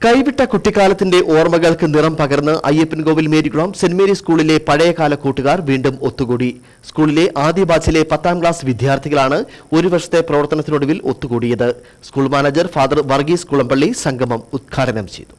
കൈവിട്ട കുട്ടിക്കാലത്തിന്റെ ഓർമ്മകൾക്ക് നിറം പകർന്ന് അയ്യപ്പൻകോവിൽ മേരികുളം സെന്റ് മേരീസ് സ്കൂളിലെ പഴയകാല കൂട്ടുകാർ വീണ്ടും ഒത്തുകൂടി. സ്കൂളിലെ ആദ്യ ബാച്ചിലെ 10ാം ക്ലാസ് വിദ്യാർത്ഥികളാണ് ഒരു വർഷത്തെ പ്രവർത്തനത്തിനൊടുവിൽ ഒത്തുകൂടിയത്. School manager father Varghese Kulampalli സംഗമം ഉദ്ഘാടനം ചെയ്തു.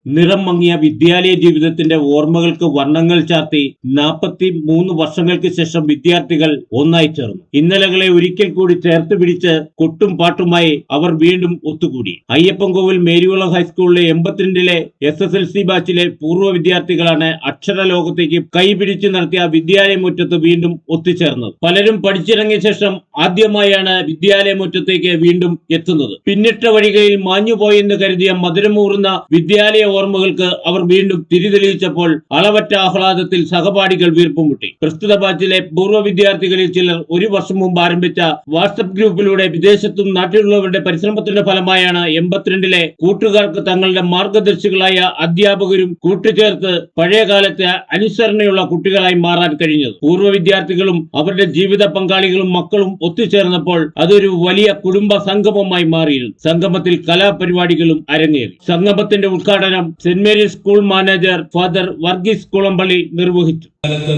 നിറം മങ്ങിയ വിദ്യാലയ ജീവിതത്തിന്റെ ഓർമ്മകൾക്ക് വർണ്ണങ്ങൾ ചാർത്തി 43 വർഷങ്ങൾക്ക് ശേഷം വിദ്യാർത്ഥികൾ ഒന്നായി ചേർന്നു. ഇന്നലകളെ ഒരിക്കൽ കൂടി ചേർത്ത് പിടിച്ച് കൊട്ടും പാട്ടുമായി അവർ വീണ്ടും ഒത്തുകൂടി. അയ്യപ്പൻകോവിൽ മേരികുളം ഹൈസ്കൂളിലെ 82-ലെ SSLC ബാച്ചിലെ പൂർവ്വ വിദ്യാർത്ഥികളാണ് അക്ഷരലോകത്തേക്ക് കൈപിടിച്ചു നടത്തിയ വിദ്യാലയമുറ്റത്ത് വീണ്ടും ഒത്തുചേർന്നത്. പലരും പഠിച്ചിറങ്ങിയ ശേഷം ആദ്യമായാണ് വിദ്യാലയമുറ്റത്തേക്ക് വീണ്ടും എത്തുന്നത്. പിന്നിട്ട വഴികളിൽ മാഞ്ഞുപോയെന്ന് കരുതിയ മധുരമൂറുന്ന വിദ്യാലയ ഓർമ്മകൾക്ക് അവർ വീണ്ടും തിരിതെളിയിച്ചപ്പോൾ അളവറ്റ ആഹ്ലാദത്തിൽ സഹപാഠികൾ വീർപ്പുമുട്ടി. പ്രസ്തുത ബാച്ചിലെ പൂർവ്വ വിദ്യാർത്ഥികളിൽ ചിലർ ഒരു വർഷം മുമ്പ് ആരംഭിച്ച വാട്സ്ആപ്പ് ഗ്രൂപ്പിലൂടെ വിദേശത്തും നാട്ടിലുള്ളവരുടെ പരിശ്രമത്തിന്റെ ഫലമായാണ് 82-ലെ കൂട്ടുകാർക്ക് തങ്ങളുടെ മാർഗദർശികളായ അധ്യാപകരും കൂട്ടുചേർത്ത് പഴയകാലത്തെ അനുസരണയുള്ള കുട്ടികളായി മാറാൻ കഴിഞ്ഞത്. പൂർവ്വ വിദ്യാർത്ഥികളും അവരുടെ ജീവിത പങ്കാളികളും മക്കളും ഒത്തുചേർന്നപ്പോൾ അതൊരു വലിയ കുടുംബ സംഗമമായി മാറിയിരുന്നു. സംഗമത്തിൽ കലാപരിപാടികളും അരങ്ങേറി. സംഗമത്തിന്റെ ഉദ്ഘാടനം saint Mary's school manager father Varghese Kulampalli നിർവഹിച്ചു.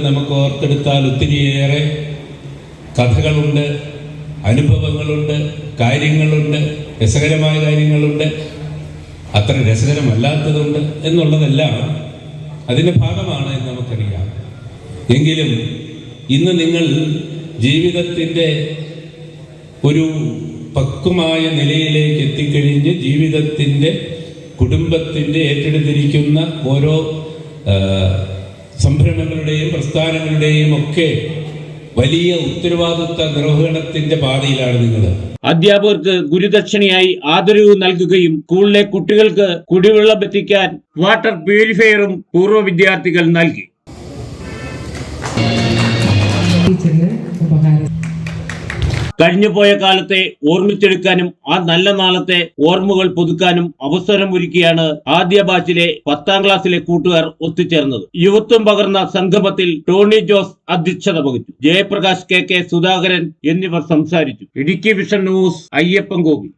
നമുക്ക് ഓർത്തെടുത്താൽ ഒത്തിരിയേറെ കഥകളുണ്ട്, അനുഭവങ്ങളുണ്ട്, കാര്യങ്ങളുണ്ട്, രസകരമായ കാര്യങ്ങളുണ്ട്, അത്ര രസകരമല്ലാത്തതുണ്ട് എന്നുള്ളതെല്ലാം അതിന്റെ ഭാഗമാണ് എന്ന് നമുക്കറിയാം. എങ്കിലും ഇന്ന് നിങ്ങൾ ജീവിതത്തിന്റെ ഒരു പക്വമായ നിലയിലേക്ക് എത്തിക്കഴിഞ്ഞ് ജീവിതത്തിന്റെ കുടുംബത്തിന്റെ ഏറ്റെടുത്തിരിക്കുന്ന ഓരോ സംരംഭങ്ങളുടെയും പ്രസ്ഥാനങ്ങളുടെയും ഒക്കെ വലിയ ഉത്തരവാദിത്വ നിർവഹണത്തിന്റെ പാതയിലാണ് നിങ്ങൾ. അധ്യാപകർക്ക് ഗുരുദക്ഷിണയായി ആദരവ് നൽകുകയും സ്കൂളിലെ കുട്ടികൾക്ക് കുടിവെള്ളം എത്തിക്കാൻ വാട്ടർ പ്യൂരിഫയറും പൂർവ്വ വിദ്യാർത്ഥികൾ നൽകി. കഴിഞ്ഞുപോയ കാലത്തെ ഓർമ്മിച്ചെടുക്കാനും ആ നല്ല നാളത്തെ ഓർമ്മകൾ പുതുക്കാനും അവസരമൊരുക്കിയാണ് ആദ്യ ബാച്ചിലെ 10ാം ക്ലാസ്സിലെ കൂട്ടുകാർ ഒത്തുചേർന്നത്. യുവത്വം പകർന്ന സംഗമത്തിൽ ടോണി ജോസ് അധ്യക്ഷത വഹിച്ചു. ജയപ്രകാശ്, KK സുധാകരൻ എന്നിവർ സംസാരിച്ചു. Idukki vision news, Ayyappancoil.